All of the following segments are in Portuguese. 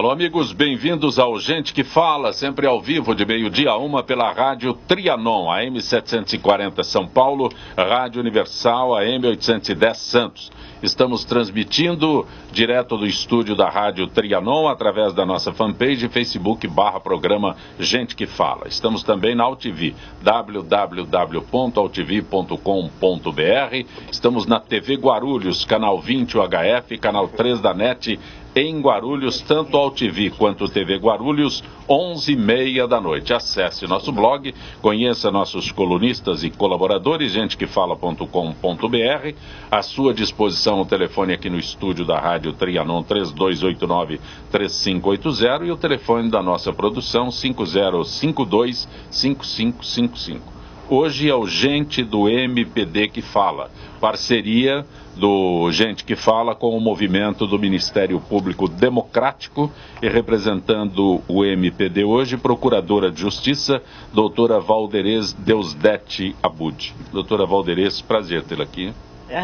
Alô, amigos, bem-vindos ao Gente que Fala, sempre ao vivo, de meio-dia a 1 pela Rádio Trianon, AM 740 São Paulo, Rádio Universal, AM 810 Santos. Estamos transmitindo direto do estúdio da Rádio Trianon, através da nossa fanpage, Facebook/programa Gente que Fala. Estamos também na AltV, www.altv.com.br. Estamos na TV Guarulhos, canal 20 UHF, canal 3 da NET, em Guarulhos, tanto AltV quanto TV Guarulhos, 11h30 da noite. Acesse nosso blog, conheça nossos colunistas e colaboradores, gentequefala.com.br. À sua disposição o telefone aqui no estúdio da Rádio Trianon, 3289-3580, e o telefone da nossa produção, 5052-5555. Hoje é o Gente do MPD que Fala, parceria do Gente que Fala com o movimento do Ministério Público Democrático, e representando o MPD hoje, Procuradora de Justiça, doutora Valderez Deusdete Abud. Doutora Valderez, prazer tê-la aqui.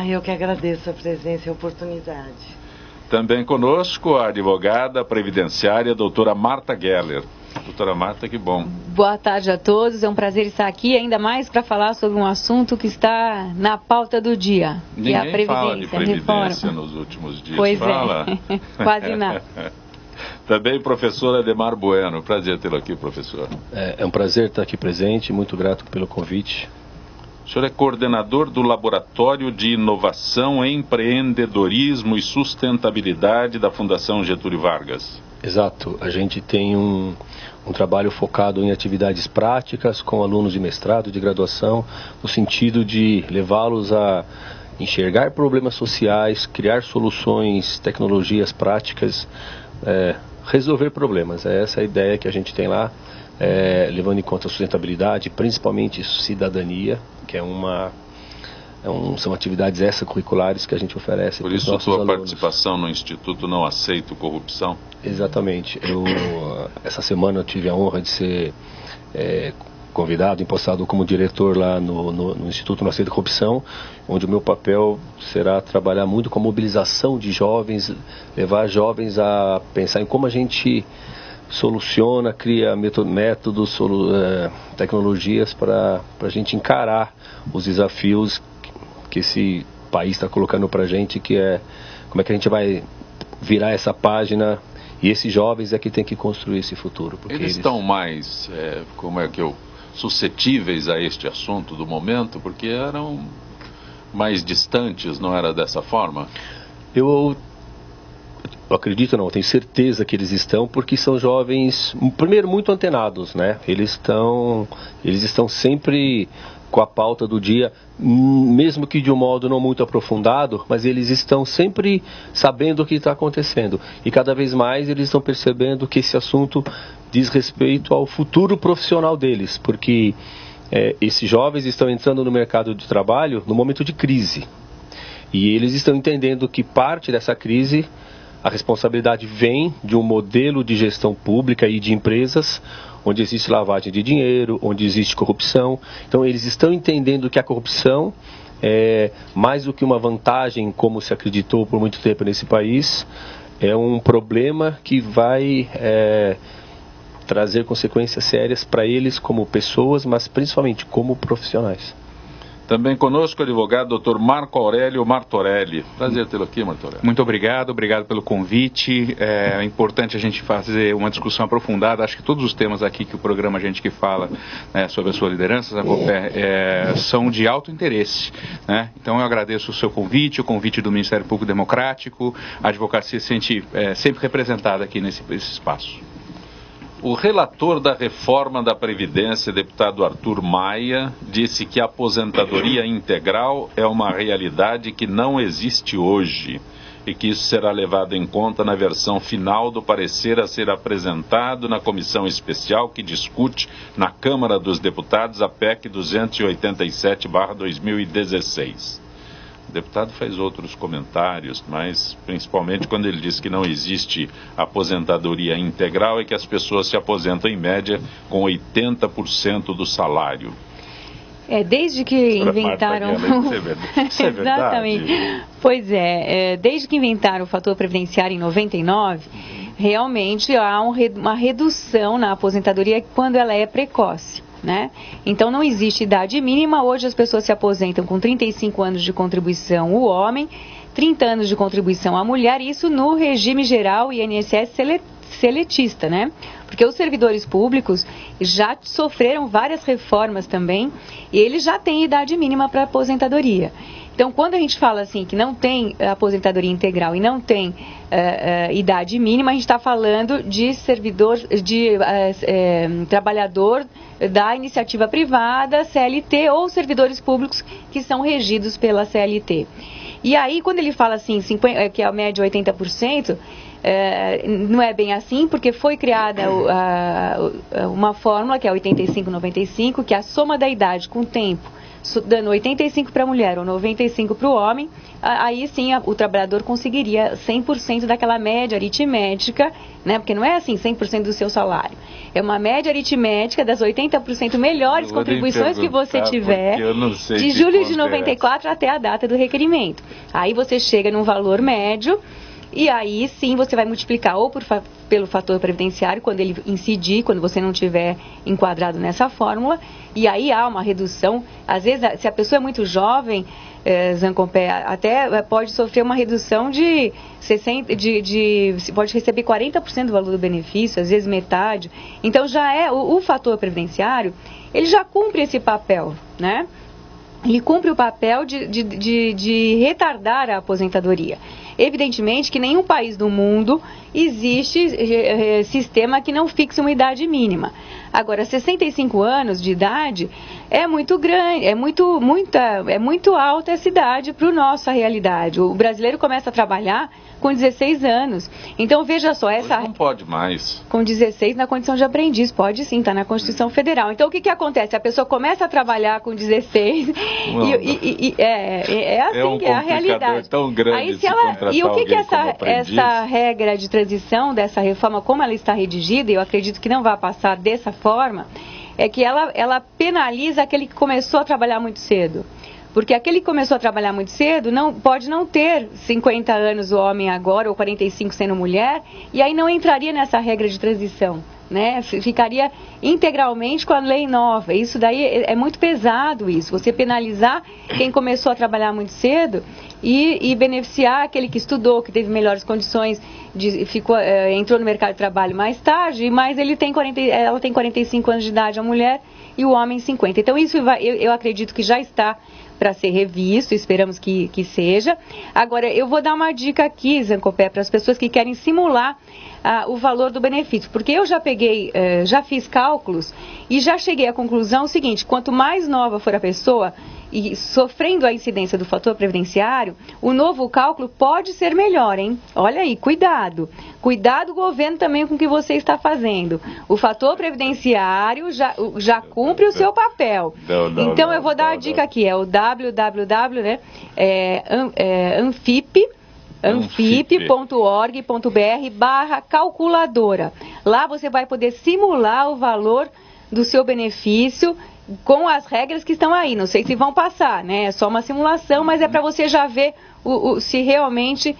Eu que agradeço a presença e a oportunidade. Também conosco a advogada previdenciária, doutora Marta Geller. Doutora Marta, que bom. Boa tarde a todos, é um prazer estar aqui, ainda mais para falar sobre um assunto que está na pauta do dia, que é a Previdência. Fala de Previdência nos últimos dias. Pois fala. É, quase nada. Também professor Ademar Bueno, prazer tê-lo aqui, professor. É um prazer estar aqui presente, muito grato pelo convite. O senhor é coordenador do Laboratório de Inovação, Empreendedorismo e Sustentabilidade da Fundação Getúlio Vargas. Exato, a gente tem um trabalho focado em atividades práticas com alunos de mestrado, de graduação, no sentido de levá-los a enxergar problemas sociais, criar soluções, tecnologias práticas, resolver problemas. É essa a ideia que a gente tem lá, levando em conta a sustentabilidade, principalmente cidadania, que são atividades extracurriculares que a gente oferece. Por isso a sua participação no Instituto Não Aceito Corrupção? Exatamente. Essa semana eu tive a honra de ser convidado, empossado como diretor lá no Instituto Não Aceito Corrupção, onde o meu papel será trabalhar muito com a mobilização de jovens, levar jovens a pensar em como a gente soluciona, cria métodos, tecnologias para a gente encarar os desafios que esse país está colocando para a gente, que é como é que a gente vai virar essa página, e esses jovens é que tem que construir esse futuro. Porque eles estão mais, suscetíveis a este assunto do momento, porque eram mais distantes, não era dessa forma? Eu acredito, não, eu tenho certeza que eles estão, porque são jovens, primeiro, muito antenados, né? Eles estão sempre com a pauta do dia, mesmo que de um modo não muito aprofundado, mas eles estão sempre sabendo o que está acontecendo. E cada vez mais eles estão percebendo que esse assunto diz respeito ao futuro profissional deles, porque esses jovens estão entrando no mercado de trabalho no momento de crise. E eles estão entendendo que parte dessa crise, a responsabilidade vem de um modelo de gestão pública e de empresas onde existe lavagem de dinheiro, onde existe corrupção. Então eles estão entendendo que a corrupção é mais do que uma vantagem, como se acreditou por muito tempo nesse país, é um problema que vai trazer consequências sérias para eles como pessoas, mas principalmente como profissionais. Também conosco o advogado Dr. Marco Aurélio Martorelli. Prazer tê-lo aqui, Martorelli. Muito obrigado pelo convite. É importante a gente fazer uma discussão aprofundada. Acho que todos os temas aqui que o programa Gente que Fala sobre a sua liderança, são de alto interesse, né? Então eu agradeço o seu convite, o convite do Ministério Público Democrático. A advocacia se sente sempre representada aqui nesse espaço. O relator da reforma da Previdência, deputado Arthur Maia, disse que a aposentadoria integral é uma realidade que não existe hoje e que isso será levado em conta na versão final do parecer a ser apresentado na comissão especial que discute na Câmara dos Deputados a PEC 287/2016. O deputado faz outros comentários, mas principalmente quando ele diz que não existe aposentadoria integral e que as pessoas se aposentam em média com 80% do salário. Desde que inventaram... Isso é verdade? Exatamente. Pois desde que inventaram o fator previdenciário em 99, realmente há uma redução na aposentadoria quando ela é precoce, né? Então não existe idade mínima. Hoje as pessoas se aposentam com 35 anos de contribuição o homem, 30 anos de contribuição a mulher, isso no regime geral INSS seletista, né? Porque os servidores públicos já sofreram várias reformas também e eles já têm idade mínima para aposentadoria. Então, quando a gente fala assim que não tem aposentadoria integral e não tem idade mínima, a gente está falando de servidor, de trabalhador da iniciativa privada, CLT, ou servidores públicos que são regidos pela CLT. E aí, quando ele fala assim, que a média é 80%, não é bem assim, porque foi criada uma fórmula, que é 85-95, que é a soma da idade com o tempo, dando 85 para a mulher ou 95 para o homem, aí sim o trabalhador conseguiria 100% daquela média aritmética, né? Porque não é assim 100% do seu salário. É uma média aritmética das 80% melhores contribuições que você tiver de julho de 94 até a data do requerimento. Aí você chega num valor médio. E aí sim você vai multiplicar ou pelo fator previdenciário, quando ele incidir, quando você não tiver enquadrado nessa fórmula, e aí há uma redução. Às vezes, se a pessoa é muito jovem, Zancopé, até pode sofrer uma redução de 60%, pode receber 40% do valor do benefício, às vezes metade. Então já é o fator previdenciário, ele já cumpre esse papel, né? Ele cumpre o papel de retardar a aposentadoria. Evidentemente que em nenhum país do mundo existe sistema que não fixe uma idade mínima. Agora, 65 anos de idade é muito grande, é muito alta essa idade para a nossa realidade. O brasileiro começa a trabalhar com 16 anos. Então, veja só, essa... Hoje não pode mais. Com 16 na condição de aprendiz, pode sim, está na Constituição Federal. Então, o que acontece? A pessoa começa a trabalhar com 16 é assim que é a realidade. Tão grande. Aí, e o que essa regra de transição dessa reforma, como ela está redigida, e eu acredito que não vai passar dessa forma, é que ela penaliza aquele que começou a trabalhar muito cedo. Porque aquele que começou a trabalhar muito cedo pode não ter 50 anos o homem agora, ou 45 sendo mulher, e aí não entraria nessa regra de transição, né? Ficaria integralmente com a lei nova. Isso daí é muito pesado isso, você penalizar quem começou a trabalhar muito cedo e beneficiar aquele que estudou, que teve melhores condições, entrou no mercado de trabalho mais tarde, mas ela tem 45 anos de idade, a mulher, e o homem 50. Então isso eu acredito que já está para ser revisto, esperamos que seja. Agora, eu vou dar uma dica aqui, Zancopé, para as pessoas que querem simular o valor do benefício, porque eu já fiz cálculos e já cheguei à conclusão seguinte: quanto mais nova for a pessoa e sofrendo a incidência do fator previdenciário, o novo cálculo pode ser melhor, hein? Olha aí, cuidado. Cuidado, governo, também com o que você está fazendo. O fator previdenciário já cumpre o seu papel. Então, eu vou dar a dica aqui, é o www, né? anfip.org.br/calculadora. Lá você vai poder simular o valor do seu benefício com as regras que estão aí. Não sei se vão passar, né? É só uma simulação, mas é para você já ver se realmente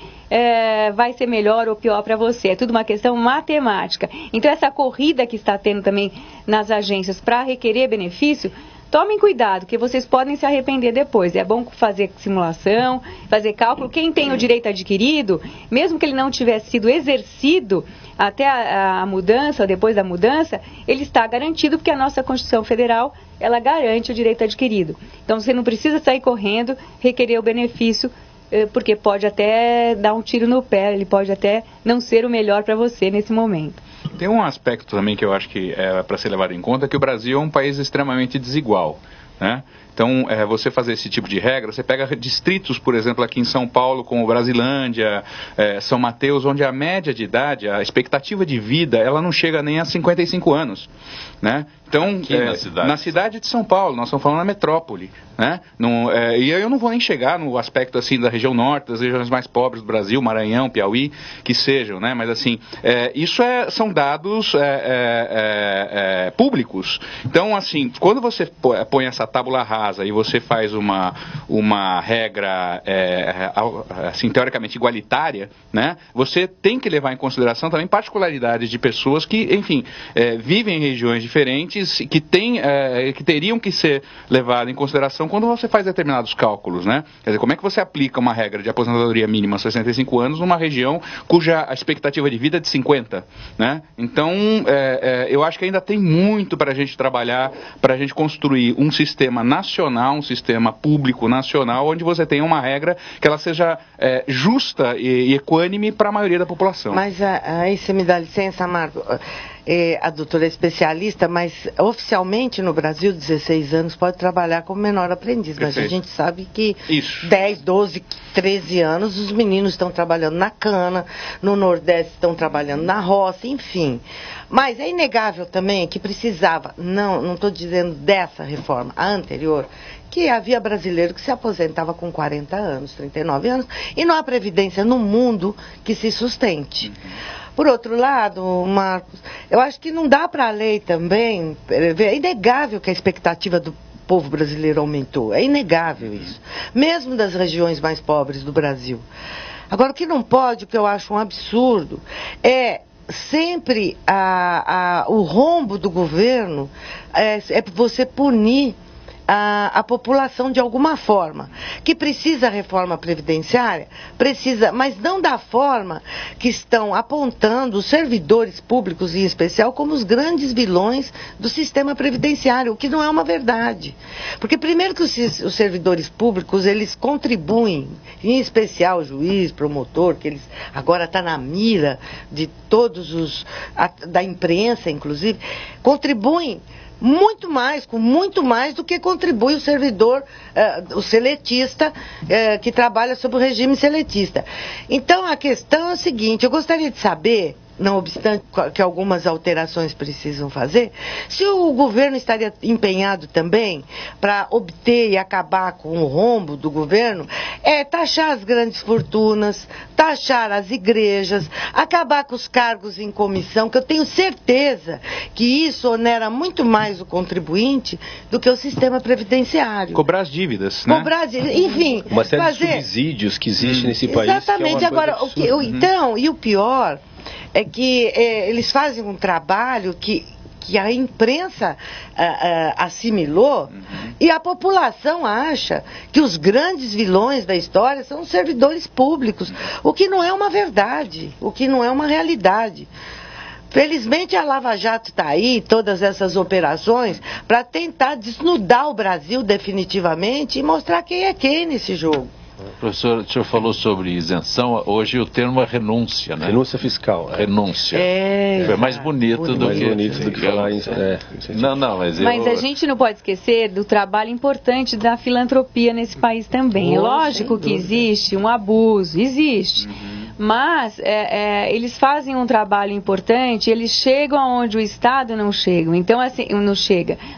vai ser melhor ou pior para você. É tudo uma questão matemática. Então, essa corrida que está tendo também nas agências para requerer benefício, tomem cuidado, que vocês podem se arrepender depois. É bom fazer simulação, fazer cálculo. Quem tem o direito adquirido, mesmo que ele não tivesse sido exercido até a mudança, ou depois da mudança, ele está garantido, porque a nossa Constituição Federal, ela garante o direito adquirido. Então, você não precisa sair correndo, requerer o benefício, porque pode até dar um tiro no pé, ele pode até não ser o melhor para você nesse momento. Tem um aspecto também que eu acho que é para ser levado em conta, que o Brasil é um país extremamente desigual, né? Então, você fazer esse tipo de regra, você pega distritos, por exemplo, aqui em São Paulo, como Brasilândia, São Mateus, onde a média de idade, a expectativa de vida, ela não chega nem a 55 anos, né? Então, na cidade de São Paulo, nós estamos falando na metrópole, né? E eu não vou nem chegar no aspecto assim da região norte, das regiões mais pobres do Brasil, Maranhão, Piauí, que sejam, né? Mas assim, isso são dados públicos. Então, assim, quando você põe essa tábula rasa e você faz uma regra, assim, teoricamente igualitária, né? Você tem que levar em consideração também particularidades de pessoas que, enfim, vivem em regiões diferentes, que teriam que ser levadas em consideração quando você faz determinados cálculos, né? Quer dizer, como é que você aplica uma regra de aposentadoria mínima a 65 anos numa região cuja a expectativa de vida é de 50, né? Então, eu acho que ainda tem muito para a gente trabalhar, para a gente construir um sistema nacional, um sistema público nacional, onde você tenha uma regra que ela seja justa e equânime para a maioria da população. Mas aí você me dá licença, Marco. A doutora é especialista, mas oficialmente no Brasil, 16 anos pode trabalhar como menor aprendiz. Mas a gente sabe que 10, 12, 13 anos os meninos estão trabalhando na cana, no Nordeste estão trabalhando na roça, enfim. Mas é inegável também que precisava, não estou dizendo dessa reforma, a anterior, que havia brasileiro que se aposentava com 40 anos, 39 anos, e não há previdência no mundo que se sustente. Por outro lado, Marcos, eu acho que não dá para a lei também, é inegável que a expectativa do povo brasileiro aumentou, é inegável isso, mesmo das regiões mais pobres do Brasil. Agora, o que não pode, o que eu acho um absurdo, é sempre o rombo do governo, é você punir a população de alguma forma, que precisa reforma previdenciária, precisa, mas não da forma que estão apontando os servidores públicos em especial como os grandes vilões do sistema previdenciário, o que não é uma verdade. Porque primeiro que os servidores públicos, eles contribuem, em especial o juiz, promotor, que eles agora está na mira de todos da imprensa, inclusive, contribuem com muito mais do que contribui o servidor, o seletista, que trabalha sob o regime seletista. Então, a questão é a seguinte, eu gostaria de saber, não obstante que algumas alterações precisam fazer, se o governo estaria empenhado também para obter e acabar com o rombo do governo, taxar as grandes fortunas, taxar as igrejas, acabar com os cargos em comissão, que eu tenho certeza que isso onera muito mais o contribuinte do que o sistema previdenciário. Cobrar as dívidas, né? Enfim. Uma série de subsídios que existe nesse país. Exatamente. Que é uma agora, então, e o pior é que eles fazem um trabalho que a imprensa assimilou, e a população acha que os grandes vilões da história são os servidores públicos, o que não é uma verdade, o que não é uma realidade. Felizmente a Lava Jato está aí, todas essas operações, para tentar desnudar o Brasil definitivamente e mostrar quem é quem nesse jogo. Professor, o senhor falou sobre isenção, hoje o termo é renúncia, né? Renúncia fiscal. Renúncia. É mais bonito do que falar em... Mas a gente não pode esquecer do trabalho importante da filantropia nesse país também. É lógico que existe um abuso, existe. Mas eles fazem um trabalho importante, eles chegam aonde o Estado não chega. Então, assim,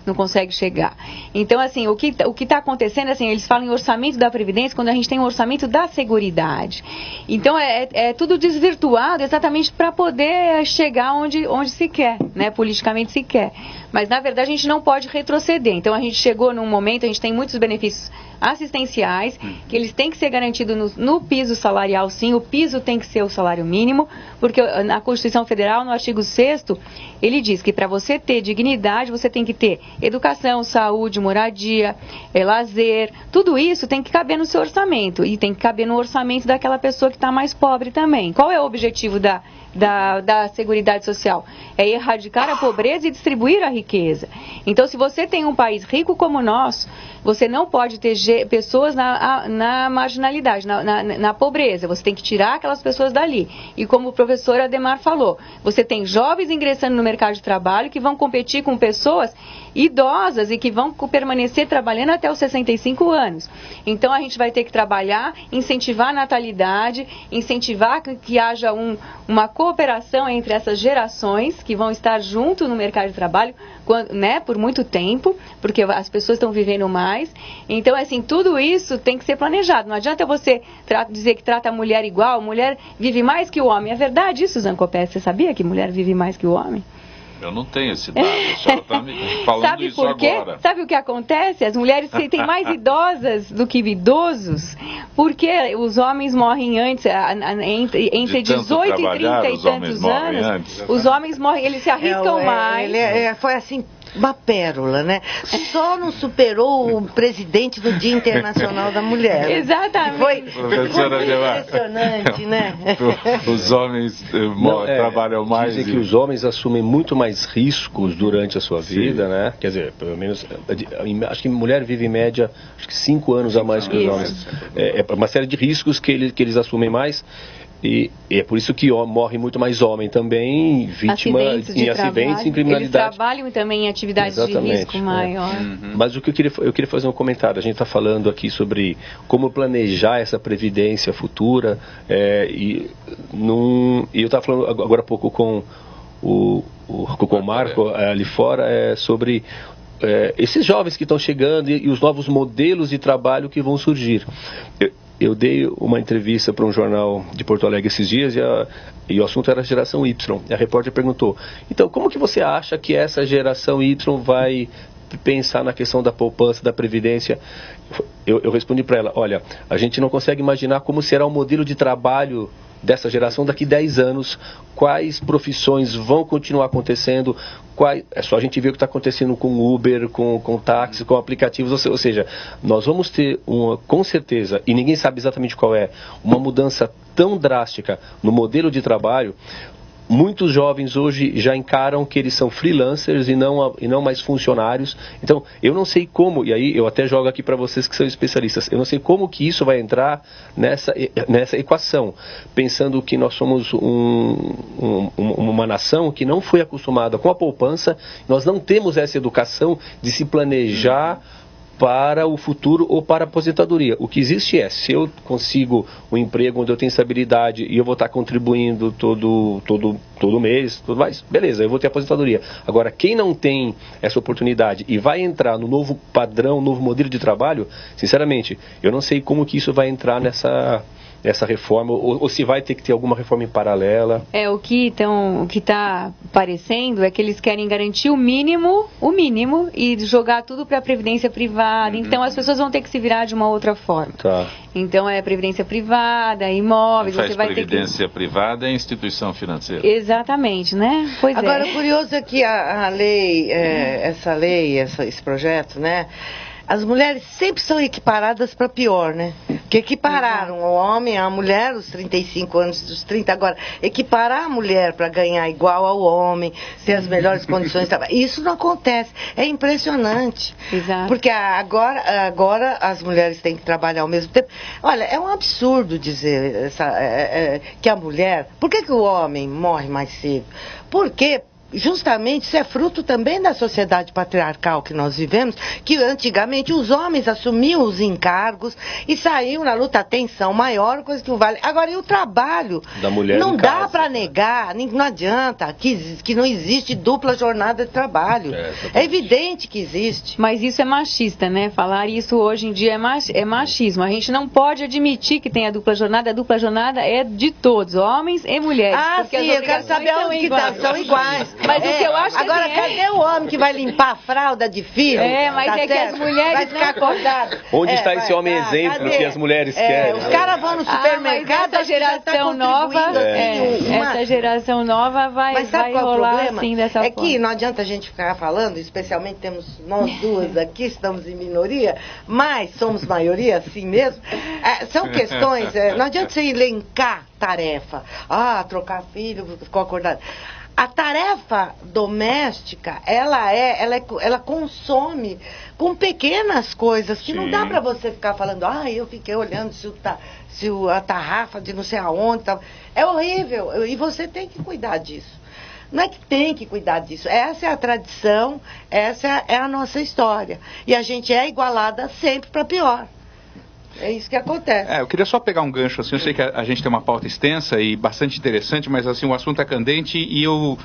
não consegue chegar. Então, assim, o que está acontecendo, assim, eles falam em orçamento da Previdência quando a gente tem um orçamento da Seguridade. Então, é tudo desvirtuado exatamente para poder chegar onde se quer, né? Politicamente se quer. Mas, na verdade, a gente não pode retroceder. Então, a gente chegou num momento, a gente tem muitos benefícios assistenciais, que eles têm que ser garantidos no piso salarial, sim. O piso tem que ser o salário mínimo, porque na Constituição Federal, no artigo 6º, ele diz que para você ter dignidade, você tem que ter educação, saúde, moradia, lazer, tudo isso tem que caber no seu orçamento, e tem que caber no orçamento daquela pessoa que está mais pobre também. Qual é o objetivo da Seguridade Social? É erradicar a pobreza e distribuir a riqueza. Então, se você tem um país rico como o nosso, você não pode ter pessoas na marginalidade, na pobreza. Você tem que tirar aquelas pessoas dali. E como o professor Ademar falou, você tem jovens ingressando no mercado de trabalho que vão competir com pessoas idosas e que vão permanecer trabalhando até os 65 anos. Então, a gente vai ter que trabalhar, incentivar a natalidade, incentivar que haja uma cooperação entre essas gerações que vão estar junto no mercado de trabalho, por muito tempo, porque as pessoas estão vivendo mais. Então, assim, tudo isso tem que ser planejado. Não adianta você dizer que trata a mulher igual, mulher vive mais que o homem. É verdade isso, Zancopé? Você sabia que mulher vive mais que o homem? Eu não tenho esse dado, a senhora está me falando Sabe isso por quê? agora. Sabe o que acontece? As mulheres se sentem mais idosas do que idosos, porque os homens morrem antes, entre 18 e 30 e tantos anos, os homens morrem, eles se arriscam mais. Foi assim, uma pérola, né? Só não superou o presidente do Dia Internacional da Mulher. Exatamente. Foi impressionante, né? Os homens trabalham mais. Dizem que os homens assumem muito mais riscos durante a sua vida, né? Quer dizer, pelo menos, acho que a mulher vive em média, acho que 5 anos a mais que os homens. É uma série de riscos que eles assumem mais. E é por isso que morre muito mais homem também, vítima em acidentes e criminalidade. Eles trabalham também em atividades de risco maior. Mas o que eu queria fazer um comentário. A gente está falando aqui sobre como planejar essa previdência futura. E eu estava falando agora há pouco com o Marco ali fora sobre esses jovens que estão chegando e os novos modelos de trabalho que vão surgir. Eu dei uma entrevista para um jornal de Porto Alegre esses dias e o assunto era a geração Y. A repórter perguntou, então, como que você acha que essa geração Y vai pensar na questão da poupança, da previdência? Eu respondi para ela, olha, a gente não consegue imaginar como será o modelo de trabalho dessa geração daqui 10 anos, quais profissões vão continuar acontecendo, é só a gente ver o que está acontecendo com Uber, com táxi, com aplicativos, ou seja, nós vamos ter com certeza, e ninguém sabe exatamente qual uma mudança tão drástica no modelo de trabalho. Muitos jovens hoje já encaram que eles são freelancers e não mais funcionários. Então, eu não sei como, e aí eu até jogo aqui para vocês que são especialistas, eu não sei como que isso vai entrar nessa equação, pensando que nós somos uma nação que não foi acostumada com a poupança, nós não temos essa educação de se planejar para o futuro ou para a aposentadoria. O que existe se eu consigo um emprego onde eu tenho estabilidade e eu vou estar contribuindo todo mês, tudo mais, beleza, eu vou ter aposentadoria. Agora, quem não tem essa oportunidade e vai entrar no novo padrão, novo modelo de trabalho, sinceramente, eu não sei como que isso vai entrar nessa reforma, ou se vai ter que ter alguma reforma em paralela. O que está parecendo é que eles querem garantir o mínimo e jogar tudo para a previdência privada. Então as pessoas vão ter que se virar de uma outra forma. Tá. Então é previdência privada, imóveis, você vai ter que... Previdência privada é instituição financeira. Exatamente, né? Pois Agora, o curioso é que a lei, esse projeto, né? As mulheres sempre são equiparadas para pior, né? Porque equipararam o homem, a mulher, os 35 anos, dos 30 agora. Equiparar a mulher para ganhar igual ao homem, ter as melhores condições de trabalho. Isso não acontece. É impressionante. Exato. Porque agora as mulheres têm que trabalhar ao mesmo tempo. Olha, é um absurdo dizer que a mulher... Por que o homem morre mais cedo? Porque... justamente isso é fruto também da sociedade patriarcal que nós vivemos, que antigamente os homens assumiam os encargos e saíam na luta, atenção maior, coisa que não vale. Agora, e o trabalho? Da mulher não dá para negar, não adianta, que não existe dupla jornada de trabalho. É evidente que existe. Mas isso é machista, né? Falar isso hoje em dia é machismo. A gente não pode admitir que tem a dupla jornada é de todos, homens e mulheres. Sim, eu quero saber onde que são iguais. Mas o que eu acho agora, cadê o homem que vai limpar a fralda de filho? Mas tá é que as mulheres vai ficar acordado. Onde está esse homem exemplo que as mulheres querem? Os caras vão no supermercado, essa geração nova, essa geração nova vai rolar assim dessa forma. É que não adianta a gente ficar falando, especialmente temos nós duas aqui, estamos em minoria, mas somos maioria, assim mesmo. São questões, não adianta você elencar tarefa. Trocar filho, ficou acordado. A tarefa doméstica, ela consome com pequenas coisas que não dá para você ficar falando, eu fiquei olhando se a tarrafa de não sei aonde, é horrível, e você tem que cuidar disso. Não é que tem que cuidar disso, essa é a tradição, essa é a nossa história, e a gente é igualada sempre para pior. É isso que acontece. Eu queria só pegar um gancho, assim, eu sei que a gente tem uma pauta extensa e bastante interessante, mas assim, o assunto é candente e o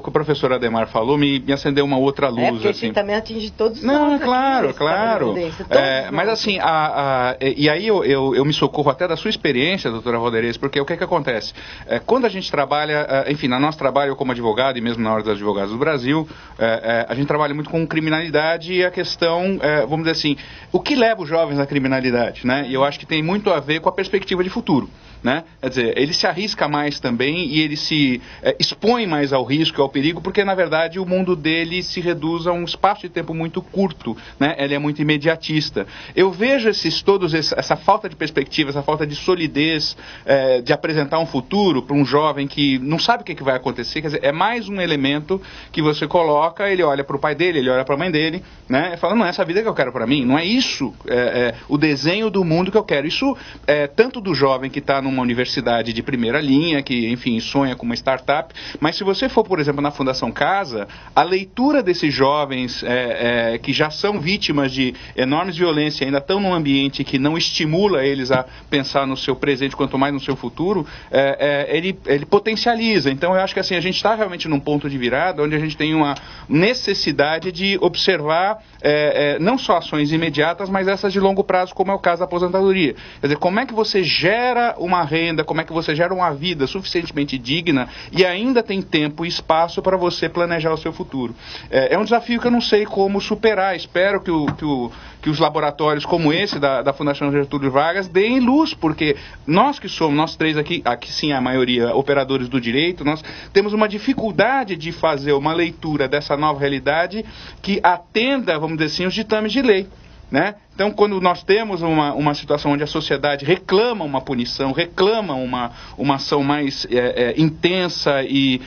que o professor Adhemar falou me acendeu uma outra luz. Porque assim. também atinge todos nós. Não, claro. Mas assim, e aí eu me socorro até da sua experiência, doutora Valderez, porque o que acontece? Quando a gente trabalha, enfim, no nosso trabalho como advogado e mesmo na Ordem dos Advogados do Brasil, a gente trabalha muito com criminalidade e a questão, vamos dizer assim, o que leva os jovens à criminalidade, né? E eu acho que tem muito a ver com a perspectiva de futuro, né? Quer dizer, ele se arrisca mais também e ele se expõe mais ao risco e ao perigo, porque na verdade o mundo dele se reduz a um espaço de tempo muito curto, né? Ele é muito imediatista. Eu vejo essa falta de perspectiva, essa falta de solidez de apresentar um futuro para um jovem que não sabe o que vai acontecer. Quer dizer, é mais um elemento que você coloca, ele olha para o pai dele, ele olha para a mãe dele, né? E fala, não é essa vida que eu quero para mim, não é isso o desenho do mundo que eu quero. Isso tanto do jovem que está numa universidade de primeira linha, que, enfim, sonha com uma startup, mas se você for, por exemplo, na Fundação Casa, a leitura desses jovens que já são vítimas de enormes violências, ainda estão num ambiente que não estimula eles a pensar no seu presente, quanto mais no seu futuro, ele potencializa. Então, eu acho que assim, a gente está realmente num ponto de virada, onde a gente tem uma necessidade de observar não só ações imediatas, mas essas de longo prazo, como é o caso da aposentadoria. Quer dizer, como é que você gera uma renda, como é que você gera uma vida suficientemente digna e ainda tem tempo e espaço para você planejar o seu futuro. É um desafio que eu não sei como superar. Espero que os laboratórios como esse da Fundação Getúlio Vargas deem luz, porque nós que somos, nós três aqui sim a maioria operadores do direito, nós temos uma dificuldade de fazer uma leitura dessa nova realidade que atenda, vamos dizer assim, os ditames de lei, né? Então, quando nós temos uma situação onde a sociedade reclama uma punição, reclama uma ação mais intensa e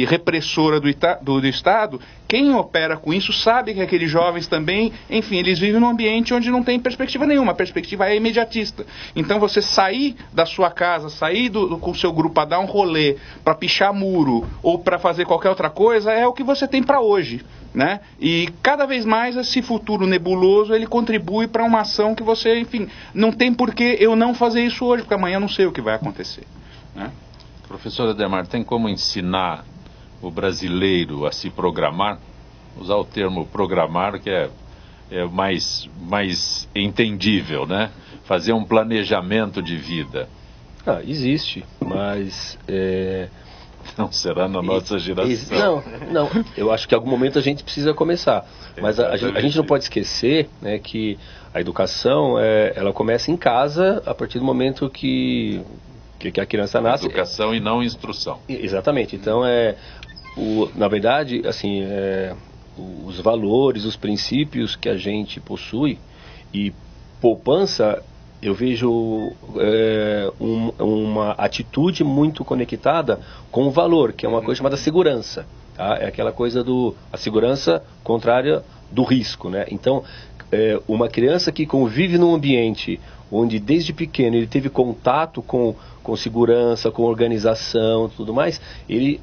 repressora do Estado, quem opera com isso sabe que aqueles jovens também, enfim, eles vivem num ambiente onde não tem perspectiva nenhuma, a perspectiva é imediatista. Então, você sair da sua casa, sair com o seu grupo para dar um rolê, para pichar muro ou para fazer qualquer outra coisa, é o que você tem para hoje, né? E cada vez mais esse futuro nebuloso, ele contribui para uma ação que você, enfim, não tem por que eu não fazer isso hoje, porque amanhã eu não sei o que vai acontecer, né? Professor Adhemar, tem como ensinar o brasileiro a se programar? Usar o termo programar, que é mais entendível, né? Fazer um planejamento de vida. Existe, mas... Não será na nossa geração. Não. Eu acho que em algum momento a gente precisa começar. Mas a gente não pode esquecer, né, que a educação, ela começa em casa a partir do momento que a criança nasce. Educação e não instrução. Exatamente. Então, na verdade, assim, os valores, os princípios que a gente possui e poupança... Eu vejo uma atitude muito conectada com o valor, que é uma coisa chamada segurança. Tá? É aquela coisa a segurança contrária do risco, né? Então, uma criança que convive num ambiente onde desde pequeno ele teve contato com segurança, com organização, tudo mais, ele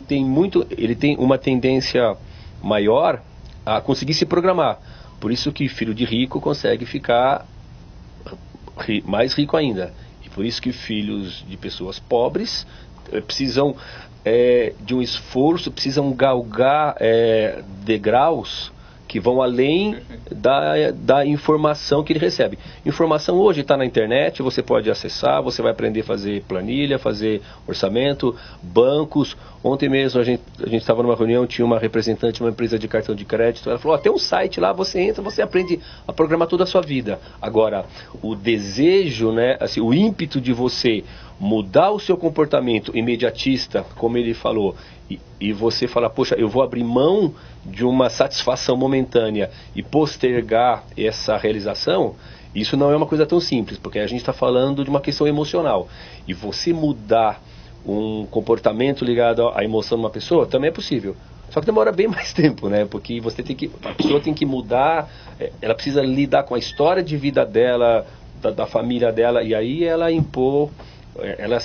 tem uma tendência maior a conseguir se programar. Por isso que filho de rico consegue ficar mais rico ainda. E por isso que filhos de pessoas pobres precisam de um esforço, precisam galgar degraus que vão além da informação que ele recebe. Informação hoje está na internet, você pode acessar, você vai aprender a fazer planilha, fazer orçamento, bancos. Ontem mesmo a gente estava numa reunião, tinha uma representante de uma empresa de cartão de crédito, ela falou, tem um site lá, você entra, você aprende a programar toda a sua vida. Agora, o desejo, né, assim, o ímpeto de você mudar o seu comportamento imediatista, como ele falou, e você falar, poxa, eu vou abrir mão de uma satisfação momentânea e postergar essa realização, isso não é uma coisa tão simples, porque a gente está falando de uma questão emocional. E você mudar um comportamento ligado à emoção de uma pessoa também é possível. Só que demora bem mais tempo, né? Porque a pessoa tem que mudar, ela precisa lidar com a história de vida dela, da família dela, e aí ela impor... Ela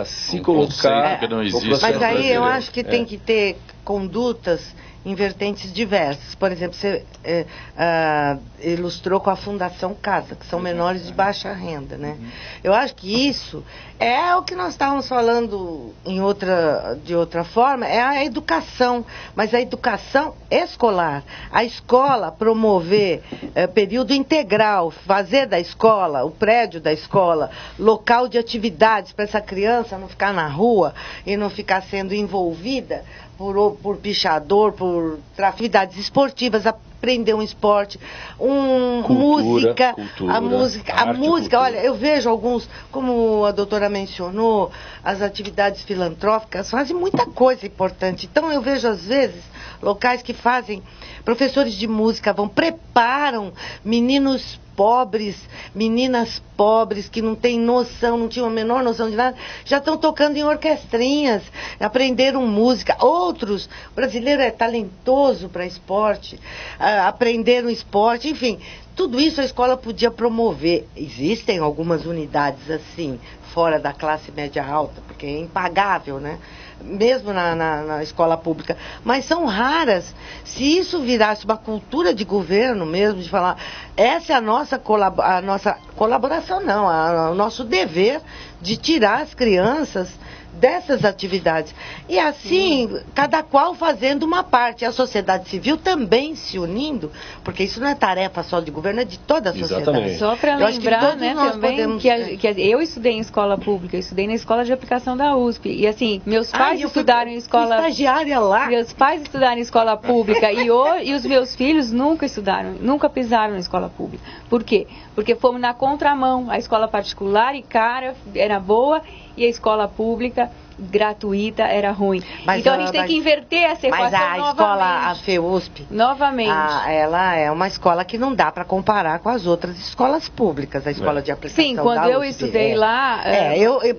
se colocar... que não existe. Mas aí eu acho que tem que ter condutas em vertentes diversas. Por exemplo, você ilustrou com a Fundação Casa, que são menores de baixa renda, né? Eu acho que isso é o que nós estávamos falando de outra forma, é a educação, mas a educação escolar. A escola promover período integral, fazer da escola, o prédio da escola, local de atividades para essa criança não ficar na rua e não ficar sendo envolvida por pichador, por atividades esportivas, aprender um esporte, música, a música, olha, eu vejo alguns, como a doutora mencionou, as atividades filantrópicas fazem muita coisa importante. Então eu vejo às vezes locais que fazem, professores de música preparam meninos pobres, meninas pobres que não têm noção, não tinham a menor noção de nada, já estão tocando em orquestrinhas, aprenderam música. Outros, o brasileiro é talentoso para esporte, aprenderam esporte, enfim, tudo isso a escola podia promover. Existem algumas unidades assim, fora da classe média alta, porque é impagável, né? Mesmo na escola pública, mas são raras. Se isso virasse uma cultura de governo mesmo, de falar, essa é a nossa colaboração, não, o nosso dever de tirar as crianças dessas atividades. E assim, cada qual fazendo uma parte. A sociedade civil também se unindo, porque isso não é tarefa só de governo, é de toda a sociedade. Exatamente. Só para lembrar, né, também, que eu estudei em escola pública, eu estudei na escola de aplicação da USP. E assim, meus pais estudaram em escola... estagiária lá. Meus pais estudaram em escola pública e os meus filhos nunca estudaram, nunca pisaram na escola pública. Por quê? Porque fomos na contramão. A escola particular e cara era boa e a escola pública gratuita era ruim. Então a gente tem que inverter essa equação novamente. Mas a escola, a FEUSP, novamente, ela é uma escola que não dá para comparar com as outras escolas públicas, a escola de aplicação da USP. Sim, quando eu estudei lá...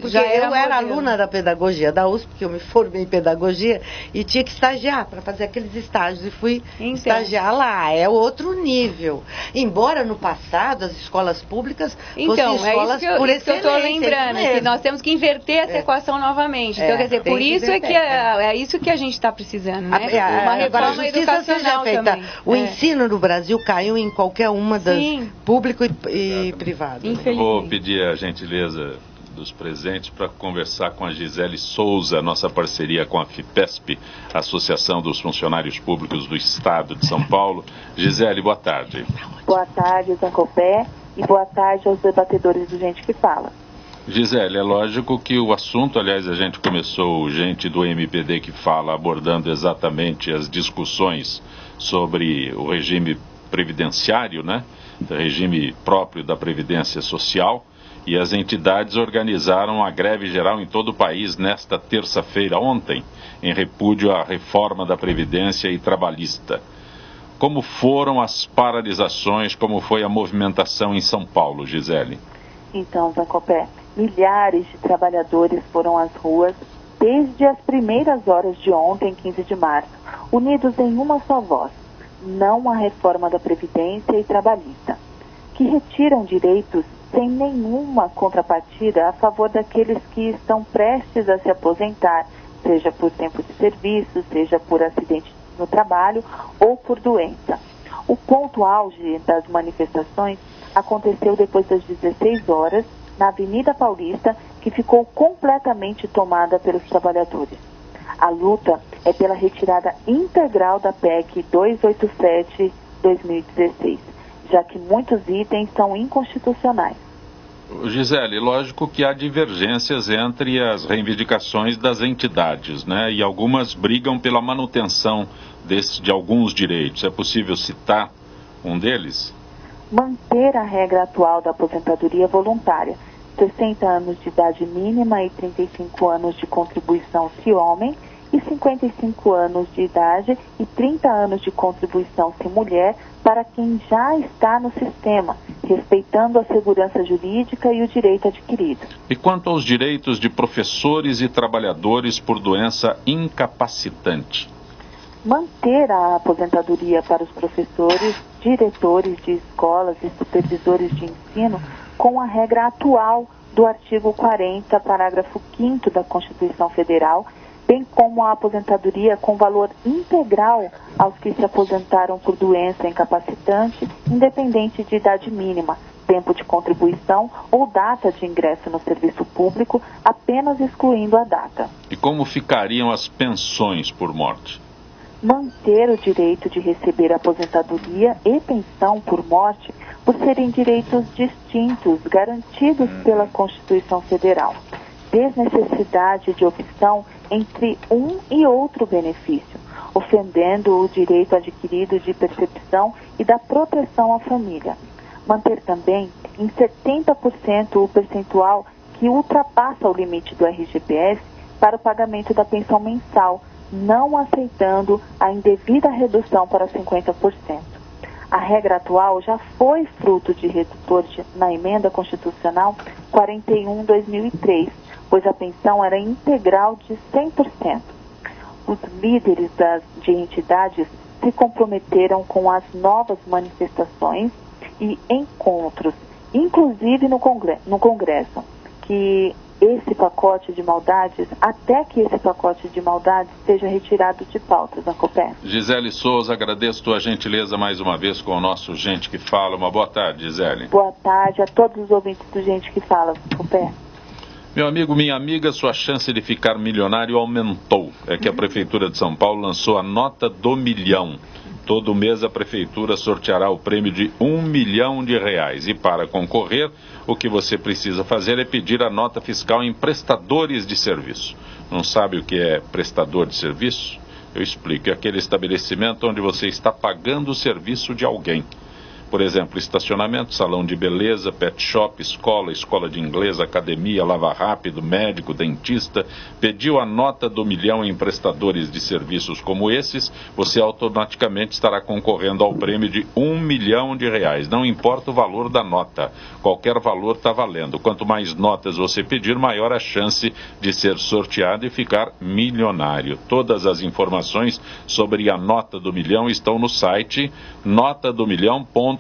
Porque eu era aluna da pedagogia da USP, porque eu me formei em pedagogia e tinha que estagiar para fazer aqueles estágios e fui estagiar lá. É outro nível. Embora no passado as escolas públicas fossem escolas por excelência. Isso que eu estou lembrando, que nós temos que inverter essa equação novamente. Então, quer dizer, por isso é isso que a gente está precisando, né? Uma reforma educacional também. O ensino no Brasil caiu em qualquer uma das público e privado. Vou pedir a gentileza dos presentes para conversar com a Gisele Souza, nossa parceria com a FIPESP, Associação dos Funcionários Públicos do Estado de São Paulo. Gisele, boa tarde. Boa tarde, Zancopé, e boa tarde aos debatedores do Gente que Fala. Gisele, é lógico que o assunto, aliás, a gente começou, gente do MPD que fala, abordando exatamente as discussões sobre o regime previdenciário, né? O regime próprio da Previdência Social, e as entidades organizaram a greve geral em todo o país nesta terça-feira, ontem, em repúdio à reforma da Previdência e trabalhista. Como foram as paralisações, como foi a movimentação em São Paulo, Gisele? Então, Zancopé, milhares de trabalhadores foram às ruas desde as primeiras horas de ontem, 15 de março, unidos em uma só voz: não à reforma da Previdência e trabalhista, que retiram direitos sem nenhuma contrapartida a favor daqueles que estão prestes a se aposentar, seja por tempo de serviço, seja por acidente no trabalho ou por doença. O ponto auge das manifestações aconteceu depois das 16 horas, na Avenida Paulista, que ficou completamente tomada pelos trabalhadores. A luta é pela retirada integral da PEC 287/2016, já que muitos itens são inconstitucionais. Gisele, lógico que há divergências entre as reivindicações das entidades, né? E algumas brigam pela manutenção de alguns direitos. É possível citar um deles? Manter a regra atual da aposentadoria voluntária, 60 anos de idade mínima e 35 anos de contribuição se homem, e 55 anos de idade e 30 anos de contribuição se mulher para quem já está no sistema, respeitando a segurança jurídica e o direito adquirido. E quanto aos direitos de professores e trabalhadores por doença incapacitante? Manter a aposentadoria para os professores, diretores de escolas e supervisores de ensino com a regra atual do artigo 40, parágrafo 5º da Constituição Federal, bem como a aposentadoria com valor integral aos que se aposentaram por doença incapacitante, independente de idade mínima, tempo de contribuição ou data de ingresso no serviço público, apenas excluindo a data. E como ficariam as pensões por morte? Manter o direito de receber aposentadoria e pensão por morte por serem direitos distintos, garantidos pela Constituição Federal. Desnecessidade de opção entre um e outro benefício, ofendendo o direito adquirido de percepção e da proteção à família. Manter também em 70% o percentual que ultrapassa o limite do RGPS para o pagamento da pensão mensal, não aceitando a indevida redução para 50%. A regra atual já foi fruto de redutor na Emenda Constitucional 41/2003, pois a pensão era integral de 100%. Os líderes de entidades se comprometeram com as novas manifestações e encontros, inclusive no Congresso, que esse pacote de maldades, até que esse pacote de maldades seja retirado de pauta da COPE. Gisele Souza, agradeço tua gentileza mais uma vez com o nosso Gente que Fala. Uma boa tarde, Gisele. Boa tarde a todos os ouvintes do Gente que Fala, COPE. Meu amigo, minha amiga, sua chance de ficar milionário aumentou. É que a Prefeitura de São Paulo lançou a Nota do Milhão. Todo mês a Prefeitura sorteará o prêmio de R$1 milhão. E para concorrer, o que você precisa fazer é pedir a nota fiscal em prestadores de serviço. Não sabe o que é prestador de serviço? Eu explico. É aquele estabelecimento onde você está pagando o serviço de alguém. Por exemplo, estacionamento, salão de beleza, pet shop, escola de inglês, academia, lava rápido, médico, dentista. Pediu a nota do milhão em prestadores de serviços como esses, você automaticamente estará concorrendo ao prêmio de R$1 milhão. Não importa o valor da nota, qualquer valor está valendo. Quanto mais notas você pedir, maior a chance de ser sorteado e ficar milionário. Todas as informações sobre a Nota do Milhão estão no site notadomilhão.prefeitura.sp.gov.br.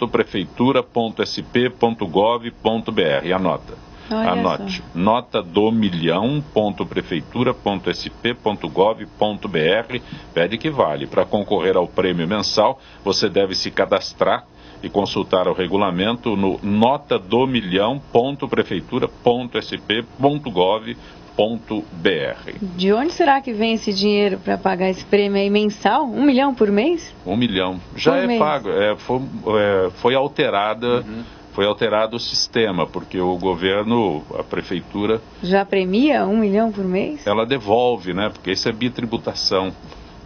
Anote. notadomilhão.prefeitura.sp.gov.br. Pede que vale. Para concorrer ao prêmio mensal, você deve se cadastrar e consultar o regulamento no notadomilhão.prefeitura.sp.gov.br. De onde será que vem esse dinheiro para pagar esse prêmio aí mensal? 1 milhão por mês? 1 milhão. Já por é mês. pago. Foi alterada. Foi alterado o sistema, porque o governo, a prefeitura... Já premia 1 milhão por mês? Ela devolve, né? Porque isso é bitributação.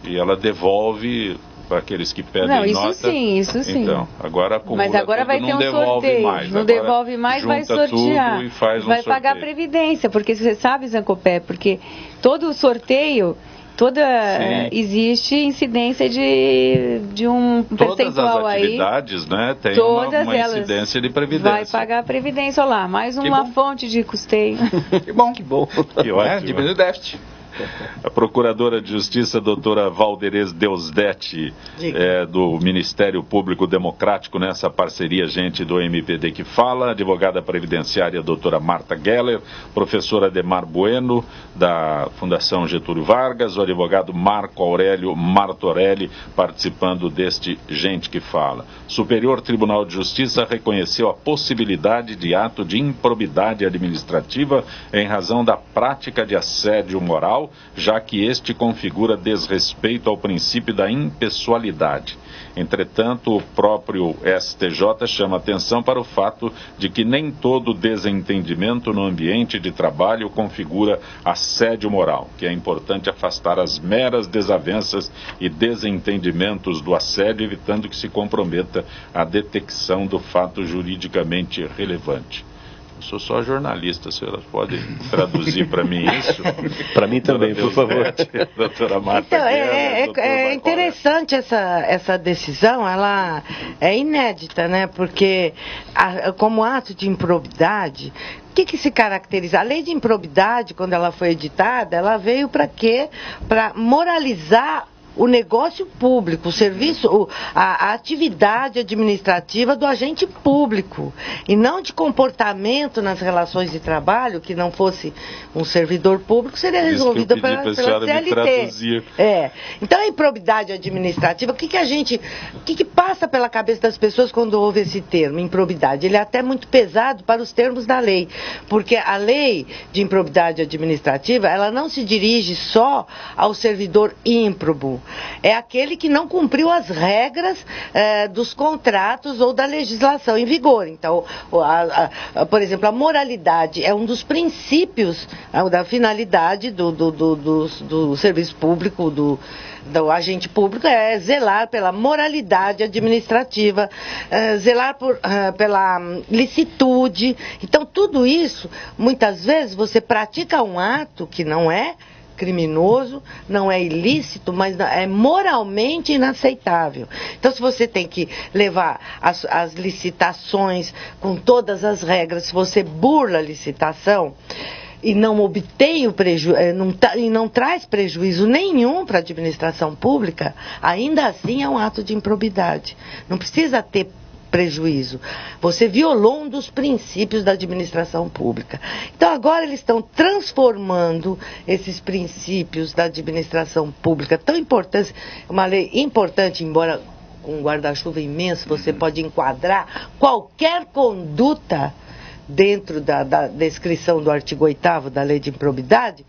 E ela devolve para aqueles que pedem nota. Isso sim. Então, agora acumula. Mas agora vai ter um sorteio. Não devolve mais, vai sortear. Tudo e faz vai pagar a previdência, porque você sabe, Zancopé, porque todo o sorteio... existe incidência de um percentual aí. Todas as atividades, né, tem uma incidência de previdência. Vai pagar a previdência, olha lá, mais uma fonte de custeio. Que bom. Que ótimo. Diminui o déficit. A Procuradora de Justiça, doutora Valderez Deusdete, do Ministério Público Democrático, nessa parceria, gente do MPD que fala, advogada previdenciária, doutora Marta Geller, professora Ademar Bueno, da Fundação Getúlio Vargas, o advogado Marco Aurélio Martorelli, participando deste Gente que Fala. Superior Tribunal de Justiça reconheceu a possibilidade de ato de improbidade administrativa em razão da prática de assédio moral, já que este configura desrespeito ao princípio da impessoalidade. Entretanto, o próprio STJ chama atenção para o fato de que nem todo desentendimento no ambiente de trabalho configura assédio moral, que é importante afastar as meras desavenças e desentendimentos do assédio, evitando que se comprometa a detecção do fato juridicamente relevante. Sou só jornalista, a senhora pode traduzir para mim isso? Para mim também, por favor. Doutora Marta. Então, é interessante essa decisão, ela é inédita, né? Porque como ato de improbidade, o que se caracteriza? A lei de improbidade, quando ela foi editada, ela veio para quê? Para moralizar o negócio público, o serviço, a atividade administrativa do agente público, e não de comportamento nas relações de trabalho, que não fosse um servidor público, seria resolvido pela CLT. Então, a improbidade administrativa, o que passa pela cabeça das pessoas quando ouve esse termo, improbidade? Ele é até muito pesado para os termos da lei, porque a lei de improbidade administrativa, ela não se dirige só ao servidor ímprobo, é aquele que não cumpriu as regras dos contratos ou da legislação em vigor. Então, por exemplo, a moralidade é um dos princípios da finalidade do serviço público, do agente público, é zelar pela moralidade administrativa, zelar pela licitude. Então, tudo isso, muitas vezes, você pratica um ato que não é criminoso, não é ilícito, mas é moralmente inaceitável. Então, se você tem que levar as licitações com todas as regras, se você burla a licitação e não obtém o prejuízo, e não traz prejuízo nenhum para a administração pública, ainda assim é um ato de improbidade. Não precisa ter prejuízo. Você violou um dos princípios da administração pública. Então, agora eles estão transformando esses princípios da administração pública tão importantes, uma lei importante, embora com um guarda-chuva imenso, você pode enquadrar qualquer conduta dentro da descrição do artigo 8º da Lei de Improbidade,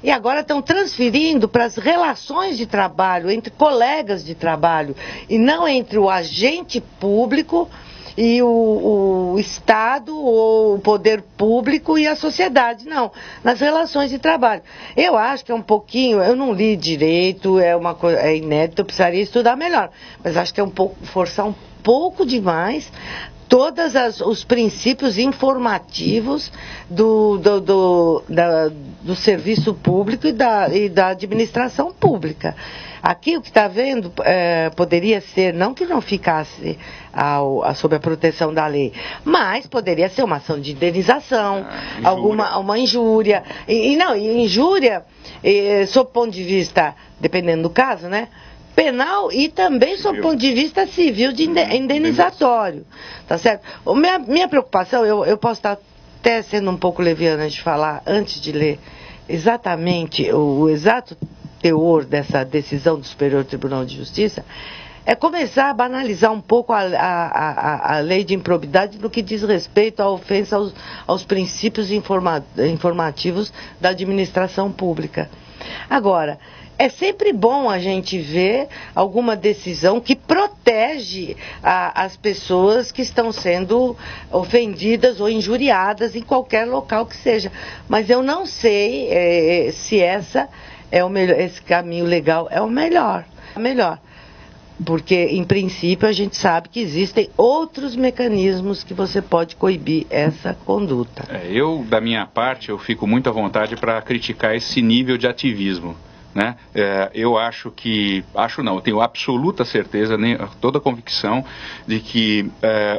e agora estão transferindo para as relações de trabalho entre colegas de trabalho, e não entre o agente público e o Estado ou o poder público e a sociedade, não, nas relações de trabalho. Eu acho que é um pouquinho, eu não li direito, é inédito, eu precisaria estudar melhor, mas acho que é forçar um pouco demais todos os princípios informativos do serviço público e da administração pública. Aqui o que está vendo poderia ser, não que não ficasse sob a proteção da lei, mas poderia ser uma ação de indenização, uma injúria. Injúria, sob o ponto de vista, dependendo do caso, né? Penal e também sob o ponto de vista civil de indenizatório, tá certo? Minha preocupação, eu posso estar até sendo um pouco leviana de falar, antes de ler exatamente o exato teor dessa decisão do Superior Tribunal de Justiça, é começar a banalizar um pouco a lei de improbidade no que diz respeito à ofensa aos princípios informativos da administração pública. Agora, é sempre bom a gente ver alguma decisão que protege as pessoas que estão sendo ofendidas ou injuriadas em qualquer local que seja. Mas eu não sei se esse caminho legal é o melhor. Porque, em princípio, a gente sabe que existem outros mecanismos que você pode coibir essa conduta. Da minha parte, eu fico muito à vontade para criticar esse nível de ativismo. Né? Eu eu tenho absoluta certeza, toda a convicção de que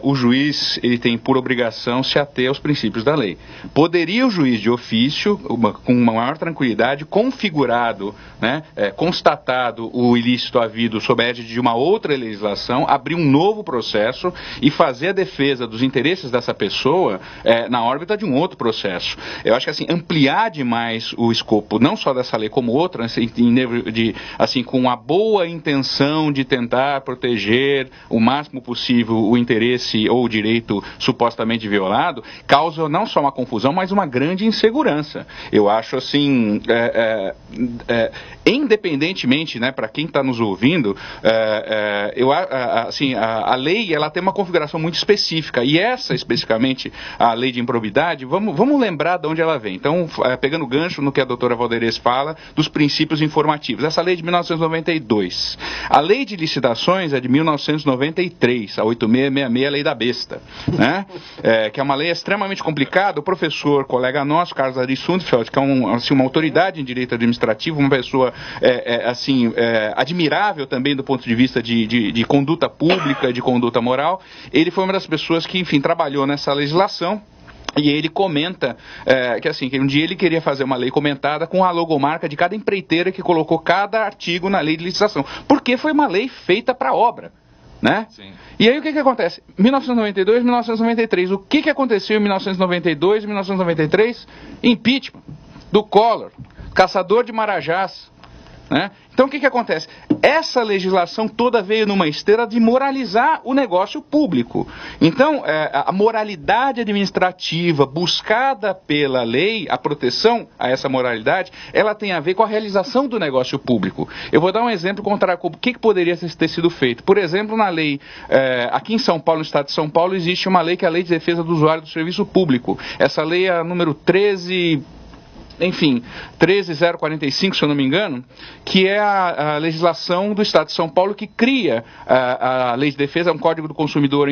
o juiz ele tem por obrigação se ater aos princípios da lei. Poderia o juiz de ofício, com uma maior tranquilidade, configurado, né, constatado o ilícito havido sob a égide de uma outra legislação, abrir um novo processo e fazer a defesa dos interesses dessa pessoa na órbita de um outro processo. Eu acho que assim, ampliar demais o escopo, não só dessa lei como outra, com a boa intenção de tentar proteger o máximo possível o interesse ou o direito supostamente violado, causa não só uma confusão, mas uma grande insegurança. Eu acho assim, independentemente, né, para quem está nos ouvindo, a lei ela tem uma configuração muito específica, e essa especificamente, a lei de improbidade, vamos lembrar de onde ela vem. Então, pegando gancho no que a doutora Valderez fala, dos princípios informativos. Essa lei é de 1992. A lei de licitações é de 1993, a 8666, a lei da besta, né? Que é uma lei extremamente complicada. O professor, colega nosso, Carlos Ari Sundfeld, que é uma autoridade em direito administrativo, uma pessoa admirável também do ponto de vista de conduta pública, de conduta moral, ele foi uma das pessoas que, enfim, trabalhou nessa legislação. E ele comenta que um dia ele queria fazer uma lei comentada com a logomarca de cada empreiteira que colocou cada artigo na lei de licitação, porque foi uma lei feita para obra. Né? Sim. E aí o que acontece? 1992, 1993. O que aconteceu em 1992 e 1993? Impeachment do Collor, caçador de marajás. Né? Então o que acontece? Essa legislação toda veio numa esteira de moralizar o negócio público. Então a moralidade administrativa buscada pela lei, a proteção a essa moralidade, ela tem a ver com a realização do negócio público. Eu vou dar um exemplo contrário, o que poderia ter sido feito. Por exemplo, na lei, aqui em São Paulo, no estado de São Paulo, existe uma lei que é a Lei de Defesa do Usuário do Serviço Público. Essa lei é a número 13045, se eu não me engano, que é a legislação do Estado de São Paulo que cria a Lei de Defesa, um Código do Consumidor,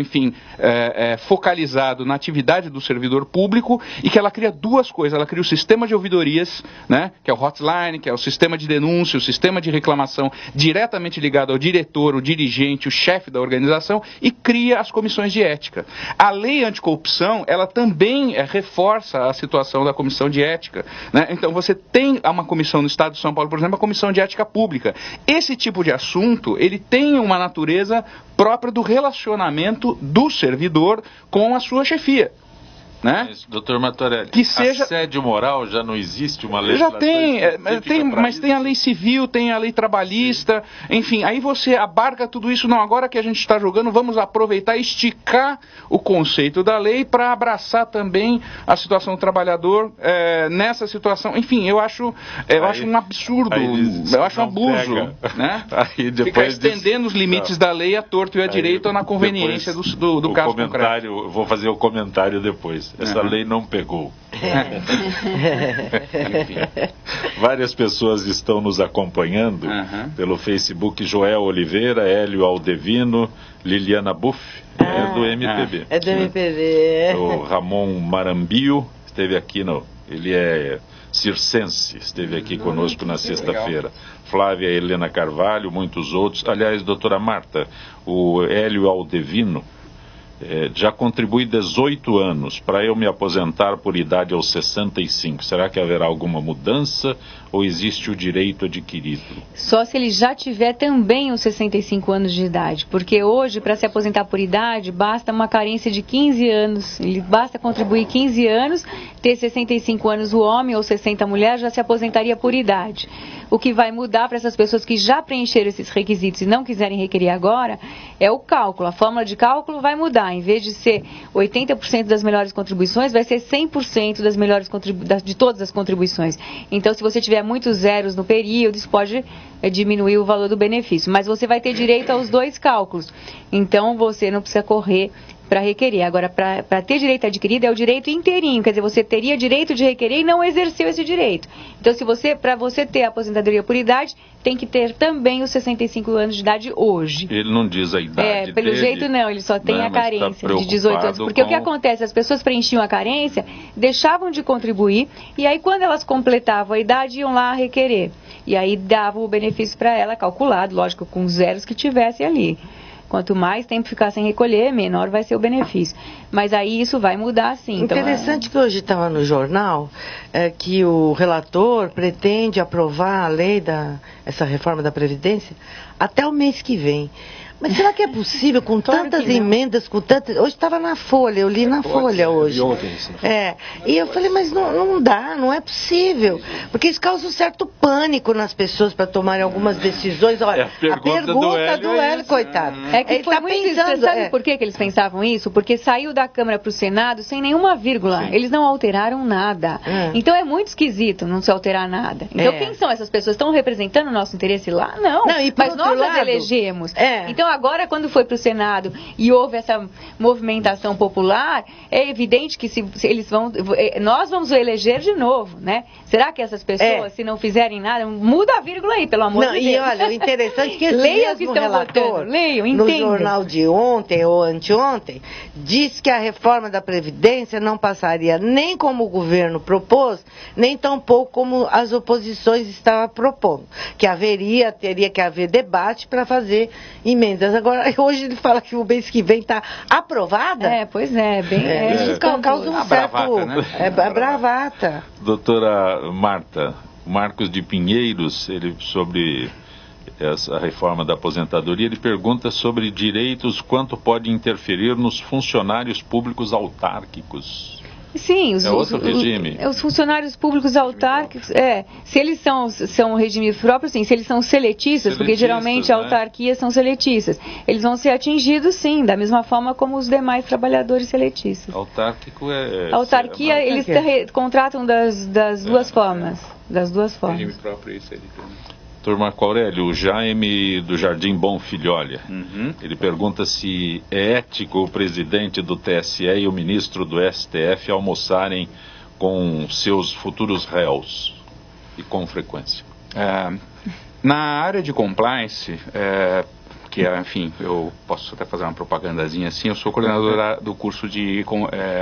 focalizado na atividade do servidor público, e que ela cria duas coisas. Ela cria o sistema de ouvidorias, né, que é o hotline, que é o sistema de denúncia, o sistema de reclamação diretamente ligado ao diretor, o dirigente, o chefe da organização, e cria as comissões de ética. A lei anticorrupção, ela também reforça a situação da comissão de ética. Né? Então você tem uma comissão no Estado de São Paulo, por exemplo, a Comissão de Ética Pública. Esse tipo de assunto, ele tem uma natureza própria do relacionamento do servidor com a sua chefia. Né? Mas, doutor Matorelli, que seja... assédio moral já não existe uma lei? Já tem, mas tem a lei civil, tem a lei trabalhista, enfim, aí você abarca tudo isso. Não, agora que a gente está jogando, vamos aproveitar e esticar o conceito da lei para abraçar também a situação do trabalhador nessa situação. Enfim, eu acho um absurdo, eu acho um abuso, né? Ficar estendendo os limites da lei à torto e à direito ou na conveniência do caso concreto. Eu vou fazer o comentário depois. Essa lei não pegou. Enfim, várias pessoas estão nos acompanhando pelo Facebook. Joel Oliveira, Hélio Aldevino, Liliana Buff, do MPB. É do MPB. O Ramon Marambio esteve aqui ele é circense, esteve aqui conosco na sexta-feira. Flávia Helena Carvalho, muitos outros. Aliás, doutora Marta, o Hélio Aldevino já contribui 18 anos para eu me aposentar por idade aos 65. Será que haverá alguma mudança ou existe o direito adquirido? Só se ele já tiver também os 65 anos de idade, porque hoje, para se aposentar por idade, basta uma carência de 15 anos. Ele basta contribuir 15 anos, ter 65 anos o homem ou 60 a mulher, já se aposentaria por idade. O que vai mudar para essas pessoas que já preencheram esses requisitos e não quiserem requerer agora é o cálculo. A fórmula de cálculo vai mudar. Em vez de ser 80% das melhores contribuições, vai ser 100% das melhores de todas as contribuições. Então, se você tiver muitos zeros no período, isso pode diminuir o valor do benefício. Mas você vai ter direito aos dois cálculos. Então, você não precisa correr para requerer. Agora, para ter direito adquirido, é o direito inteirinho. Quer dizer, você teria direito de requerer e não exerceu esse direito. Então, para você ter a aposentadoria por idade, tem que ter também os 65 anos de idade hoje. Ele não diz a idade pelo dele, jeito não, ele só tem a carência de 18 anos. Porque o que acontece? As pessoas preenchiam a carência, deixavam de contribuir, e aí quando elas completavam a idade, iam lá requerer. E aí davam o benefício para ela, calculado, lógico, com os zeros que tivesse ali. Quanto mais tempo ficar sem recolher, menor vai ser o benefício. Mas aí isso vai mudar sim. Interessante que hoje estava no jornal que o relator pretende aprovar a lei essa reforma da Previdência até o mês que vem. Mas será que é possível com tantas emendas, com tantas... Hoje estava na Folha, eu li na Folha hoje. E eu falei, mas não dá, não é possível. Porque isso causa um certo pânico nas pessoas para tomarem algumas decisões. Olha, a pergunta do Hélio, coitado. É que ele foi muito pensando, sabe por que eles pensavam isso? Porque saiu da Câmara para o Senado sem nenhuma vírgula. Sim. Eles não alteraram nada. Então é muito esquisito não se alterar nada. Então quem são essas pessoas? Estão representando o nosso interesse lá? Não. Mas nós as elegemos. Então agora, quando foi para o Senado e houve essa movimentação popular, é evidente que nós vamos eleger de novo, né? Será que essas pessoas, se não fizerem nada, muda a vírgula aí, pelo amor de Deus. E olha, o interessante é que esse mesmo relator, no jornal de ontem ou anteontem, disse que a reforma da Previdência não passaria nem como o governo propôs, nem tampouco como as oposições estavam propondo. Que teria que haver debate para fazer emendas dúvidas. Agora, hoje ele fala que o mês que vem está aprovada. Pois é, bem. Isso causa um certo. Bravata, né? Bravata. Doutora Marta, Marcos de Pinheiros, ele sobre essa reforma da aposentadoria, ele pergunta sobre direitos, quanto pode interferir nos funcionários públicos autárquicos. Sim, outro regime. Os funcionários públicos autárquicos, se eles são regime próprio, sim, se eles são seletistas, porque geralmente autarquias são seletistas, eles vão ser atingidos, sim, da mesma forma como os demais trabalhadores seletistas. Autarquico Autarquia, eles contratam das duas formas. Das duas formas. Regime próprio, isso aí. Doutor Marco Aurélio, o Jaime do Jardim Bom Filho, olha, ele pergunta se é ético o presidente do TSE e o ministro do STF almoçarem com seus futuros réus e com frequência. Na área de compliance, que enfim, eu posso até fazer uma propagandazinha assim, eu sou coordenador do curso de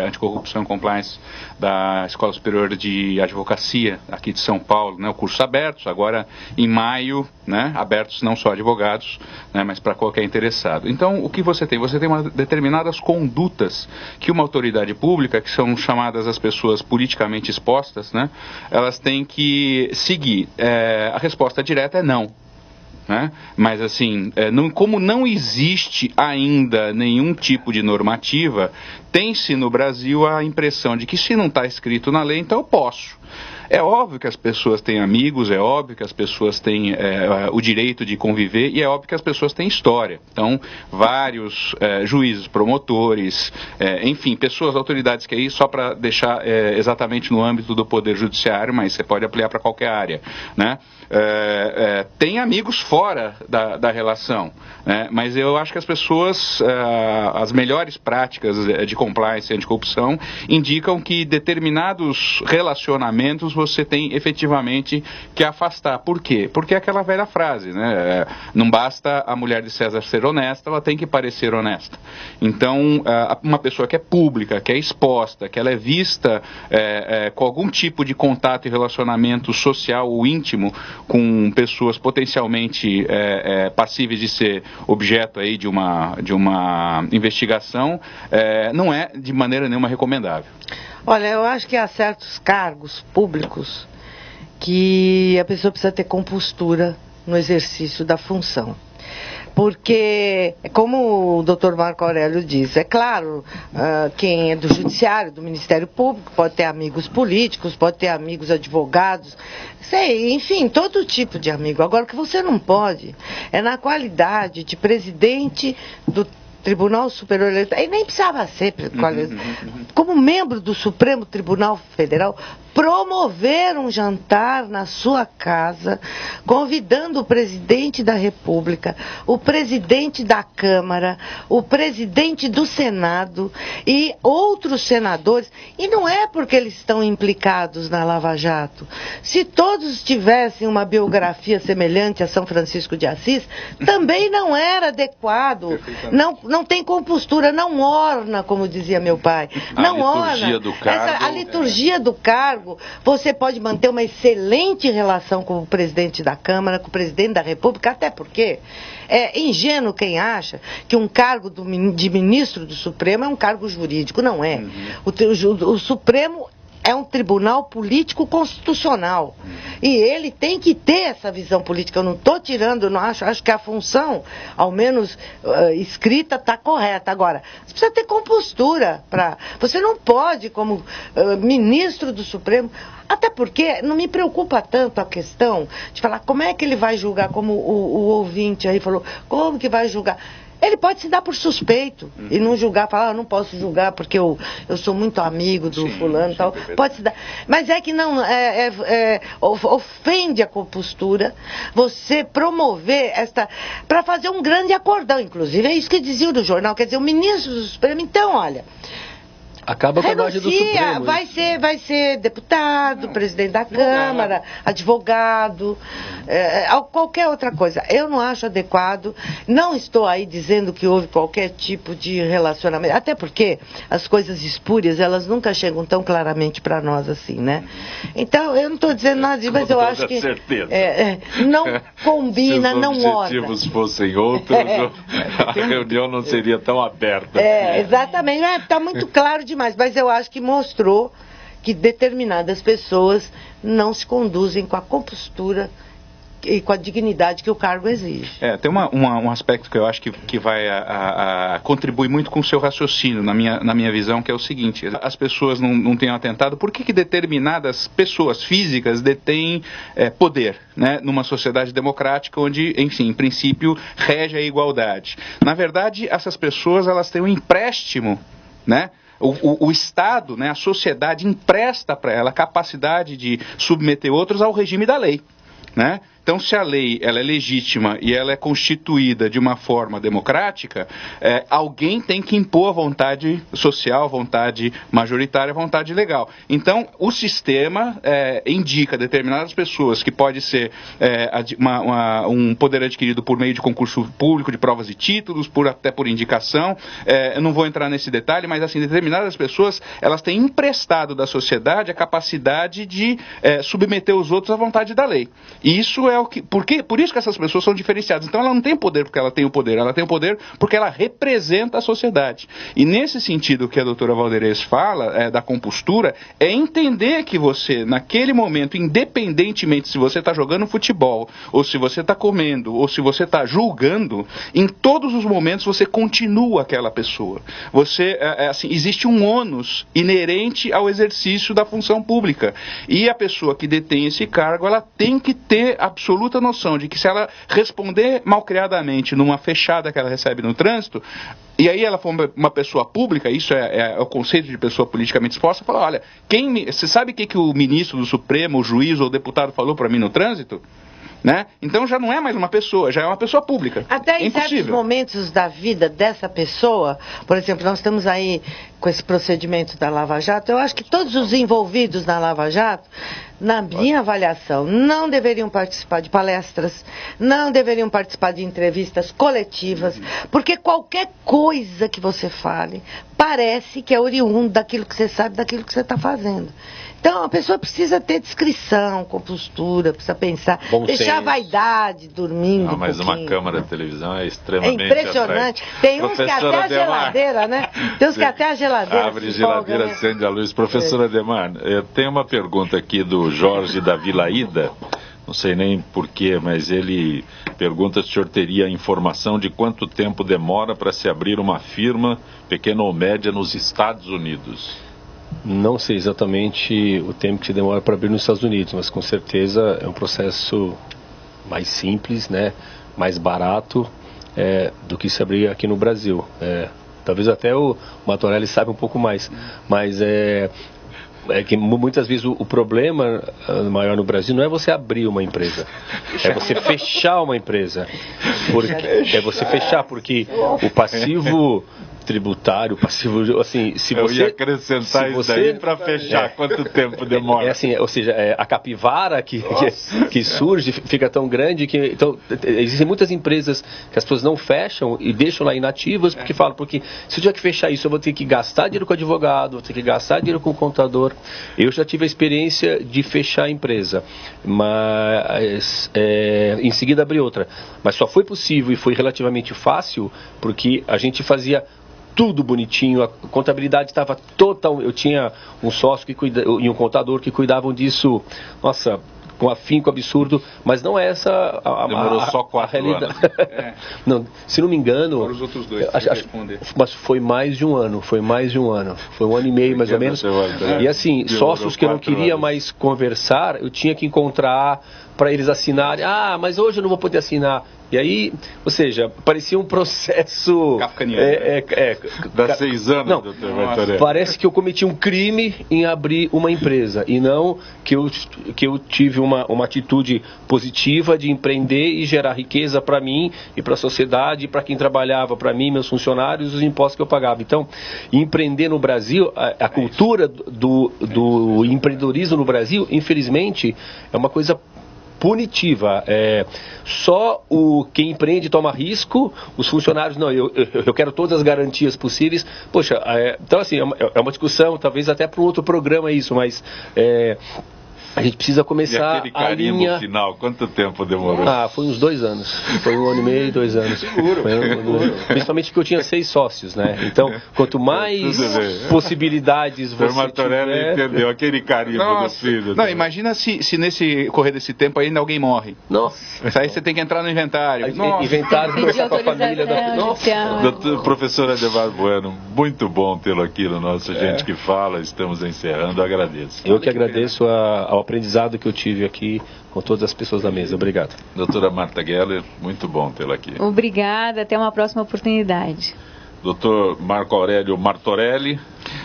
Anticorrupção e Compliance da Escola Superior de Advocacia aqui de São Paulo, né, o curso aberto, agora em maio, né, abertos não só a advogados, né, mas para qualquer interessado. Então, o que você tem? Você tem determinadas condutas que uma autoridade pública, que são chamadas as pessoas politicamente expostas, né, elas têm que seguir. A resposta direta é não. Né? Mas assim, como não existe ainda nenhum tipo de normativa, tem-se no Brasil a impressão de que se não está escrito na lei, então eu posso. É óbvio que as pessoas têm amigos, é óbvio que as pessoas têm o direito de conviver e é óbvio que as pessoas têm história. Então, vários juízes, promotores, enfim, pessoas, autoridades que aí, só para deixar exatamente no âmbito do Poder Judiciário, mas você pode ampliar para qualquer área, né? Tem amigos fora da relação, né? Mas eu acho que as pessoas, as melhores práticas de compliance e anticorrupção indicam que determinados relacionamentos você tem efetivamente que afastar. Por quê? Porque é aquela velha frase, né? Não basta a mulher de César ser honesta, ela tem que parecer honesta. Então, uma pessoa que é pública, que é exposta, que ela é vista com algum tipo de contato e relacionamento social ou íntimo com pessoas potencialmente passíveis de ser objeto aí de uma investigação, não é de maneira nenhuma recomendável. Olha, eu acho que há certos cargos públicos que a pessoa precisa ter compostura no exercício da função. Porque, como o doutor Marco Aurélio diz, é claro, quem é do Judiciário, do Ministério Público, pode ter amigos políticos, pode ter amigos advogados, enfim, todo tipo de amigo. Agora, o que você não pode é na qualidade de presidente do Tribunal Superior Eleitoral, e nem precisava ser, como membro do Supremo Tribunal Federal, promover um jantar na sua casa, convidando o presidente da República, o presidente da Câmara, o presidente do Senado e outros senadores, e não é porque eles estão implicados na Lava Jato. Se todos tivessem uma biografia semelhante a São Francisco de Assis, também não era adequado, não tem compostura, não orna, como dizia meu pai, não orna. A liturgia do cargo, você pode manter uma excelente relação com o presidente da Câmara, com o presidente da República, até porque é ingênuo quem acha que um cargo de ministro do Supremo é um cargo jurídico. Não é. O Supremo é um tribunal político constitucional. E ele tem que ter essa visão política. Eu não estou tirando, eu não acho que a função, ao menos escrita, está correta. Agora, você precisa ter compostura. Você não pode, como ministro do Supremo, até porque não me preocupa tanto a questão de falar como é que ele vai julgar, como o ouvinte aí falou, como que vai julgar? Ele pode se dar por suspeito e não julgar, falar, não posso julgar porque eu sou muito amigo do fulano e tal. Pode se dar. Mas é que não, ofende a compostura você promover para fazer um grande acordão, inclusive. É isso que dizia o do jornal, quer dizer, o ministro do Supremo, então, olha, Acaba com a imagem do Supremo. Vai ser deputado, presidente da Câmara, advogado, qualquer outra coisa. Eu não acho adequado, não estou aí dizendo que houve qualquer tipo de relacionamento, até porque as coisas espúrias, elas nunca chegam tão claramente para nós assim, né? Então, eu não estou dizendo nada disso, mas eu acho que não combina, não orna. Se os objetivos fossem outros, a reunião não seria tão aberta. Exatamente, está muito claro demais. Mas eu acho que mostrou que determinadas pessoas não se conduzem com a compostura e com a dignidade que o cargo exige. Tem um aspecto que eu acho que vai contribuir muito com o seu raciocínio, na minha visão, que é o seguinte: as pessoas não têm atentado. Por que determinadas pessoas físicas detêm poder, né, numa sociedade democrática onde, enfim, em princípio, rege a igualdade? Na verdade, essas pessoas, elas têm um empréstimo, né? O Estado, né, a sociedade empresta para ela a capacidade de submeter outros ao regime da lei, né? Então, se a lei ela é legítima e ela é constituída de uma forma democrática, alguém tem que impor a vontade social, a vontade majoritária, a vontade legal. Então, o sistema indica a determinadas pessoas que pode ser um poder adquirido por meio de concurso público, de provas e títulos, até por indicação. Eu não vou entrar nesse detalhe, mas assim, determinadas pessoas, elas têm emprestado da sociedade a capacidade de submeter os outros à vontade da lei. E isso é por isso que essas pessoas são diferenciadas. Então ela não tem poder porque ela tem o poder, ela tem o poder porque ela representa a sociedade. E nesse sentido que a doutora Valderez fala, da compostura, é entender que você, naquele momento, independentemente se você está jogando futebol, ou se você está comendo, ou se você está julgando, em todos os momentos você continua aquela pessoa. Existe um ônus inerente ao exercício da função pública. E a pessoa que detém esse cargo, ela tem que ter absoluta noção de que se ela responder malcriadamente numa fechada que ela recebe no trânsito, e aí ela for uma pessoa pública, isso é o conceito de pessoa politicamente exposta, fala, olha, você sabe o que o ministro do Supremo, o juiz ou o deputado falou para mim no trânsito? Né? Então já não é mais uma pessoa, já é uma pessoa pública. Até em certos momentos da vida dessa pessoa, por exemplo, nós estamos aí com esse procedimento da Lava Jato, eu acho que todos os envolvidos na Lava Jato, na minha avaliação, não deveriam participar de palestras, não deveriam participar de entrevistas coletivas, porque qualquer coisa que você fale parece que é oriundo daquilo que você sabe, daquilo que você está fazendo. Então, a pessoa precisa ter discrição, compostura, precisa pensar, deixar a vaidade dormindo. Mas uma câmera de televisão é extremamente impressionante. Tem uns que até a geladeira, né? Tem uns que até a geladeira. Abre geladeira, acende a luz. Professora Ademar, tem uma pergunta aqui do Jorge da Vila Ida. Não sei nem porquê, mas ele pergunta se o senhor teria informação de quanto tempo demora para se abrir uma firma, pequena ou média, nos Estados Unidos. Não sei exatamente o tempo que se demora para abrir nos Estados Unidos, mas com certeza é um processo mais simples, né, mais barato do que se abrir aqui no Brasil. Talvez até o Matorelli saiba um pouco mais, mas que muitas vezes o problema maior no Brasil não é você abrir uma empresa, é você fechar uma empresa. É você fechar, porque o passivo tributário, passivo, assim, se você... Eu ia acrescentar isso daí para fechar, quanto tempo demora? Ou seja, a capivara que surge fica tão grande que... Então, existem muitas empresas que as pessoas não fecham e deixam lá inativas, porque se eu tiver que fechar isso, eu vou ter que gastar dinheiro com advogado, vou ter que gastar dinheiro com contador. Eu já tive a experiência de fechar a empresa, mas em seguida abrir outra. Mas só foi possível e foi relativamente fácil porque a gente fazia tudo bonitinho, a contabilidade estava total. Eu tinha um sócio e um contador que cuidavam disso, nossa, com afinco absurdo, mas não é essa demorou só 4 realidade. Não, se não me engano, os outros dois, mas foi mais de um ano, foi um ano e meio mais ou menos. E assim, sócios que eu não queria mais conversar, eu tinha que encontrar para eles assinarem. Mas hoje eu não vou poder assinar. E aí, ou seja, parecia um processo... Kafkaniano. Dá 6 anos, não, doutor Martorelli. Parece que eu cometi um crime em abrir uma empresa, e não que eu tive uma atitude positiva de empreender e gerar riqueza para mim e para a sociedade, para quem trabalhava, para mim, meus funcionários, os impostos que eu pagava. Então, empreender no Brasil, a cultura do empreendedorismo no Brasil, infelizmente, é uma coisa punitiva. Só quem empreende toma risco, os funcionários não, eu quero todas as garantias possíveis. Poxa, então assim, é uma discussão, talvez até para um outro programa isso, mas a gente precisa começar e aquele carimbo a linha... final, quanto tempo demorou? Foi uns 2 anos. Foi 1 ano e meio, 2 anos. Seguro. Principalmente porque eu tinha 6 sócios, né? Então, quanto mais possibilidades você Martorelli entendeu, aquele carimbo dos filhos. Não, imagina se nesse correr desse tempo ainda alguém morre. Nossa. Aí você tem que entrar no inventário. Inventário, conversar com a família da... Professor Ademar Bueno, muito bom tê-lo aqui no nosso Gente que Fala. Estamos encerrando, agradeço. Eu que agradeço ao aprendizado que eu tive aqui com todas as pessoas da mesa. Obrigado. Doutora Marta Geller, muito bom tê-la aqui. Obrigada, até uma próxima oportunidade. Doutor Marco Aurélio Martorelli.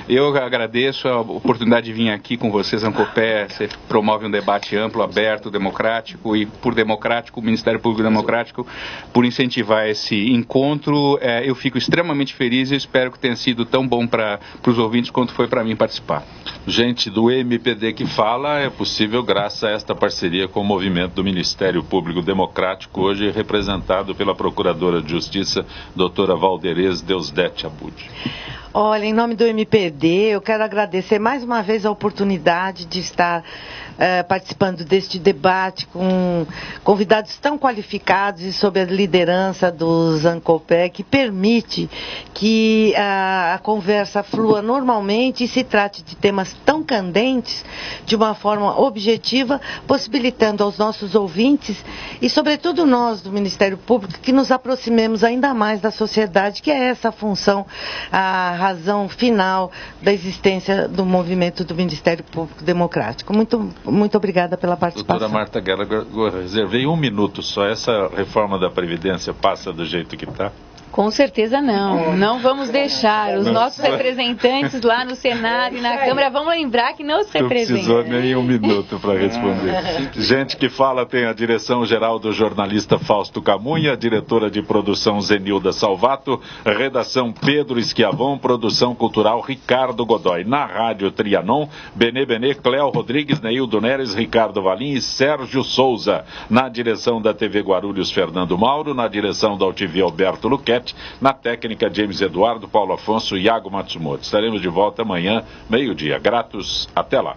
Eu agradeço a oportunidade de vir aqui com vocês, Ancopé. Você promove um debate amplo, aberto, democrático, e por democrático, o Ministério Público Democrático, por incentivar esse encontro, eu fico extremamente feliz e espero que tenha sido tão bom para os ouvintes quanto foi para mim participar. Gente do MPD que Fala é possível graças a esta parceria com o movimento do Ministério Público Democrático, hoje representado pela Procuradora de Justiça, doutora Valderez Deusdete Abud. Olha, em nome do MPD, eu quero agradecer mais uma vez a oportunidade de estar participando deste debate com convidados tão qualificados e sob a liderança do Zancopé, que permite que a conversa flua normalmente e se trate de temas tão candentes de uma forma objetiva, possibilitando aos nossos ouvintes e sobretudo nós do Ministério Público que nos aproximemos ainda mais da sociedade, que é essa a função, a razão final da existência do movimento do Ministério Público Democrático. Muito obrigada pela participação. Doutora Marta Geller, eu reservei 1 minuto só. Essa reforma da Previdência passa do jeito que está? Com certeza não. Não vamos deixar. Os nossos representantes lá no Senado e na Câmara vão lembrar que não se representam. Não precisou nem 1 minuto para responder. Gente que Fala tem a direção geral do jornalista Fausto Camunha, diretora de produção Zenilda Salvato, redação Pedro Esquiavon, produção cultural Ricardo Godoy. Na Rádio Trianon, Benê, Cléo Rodrigues, Neildo Neres, Ricardo Valim e Sérgio Souza. Na direção da TV Guarulhos, Fernando Mauro. Na direção da UTV, Alberto Luquete. Na técnica, James Eduardo, Paulo Afonso e Iago Matsumoto. Estaremos de volta amanhã, meio-dia. Gratos, até lá.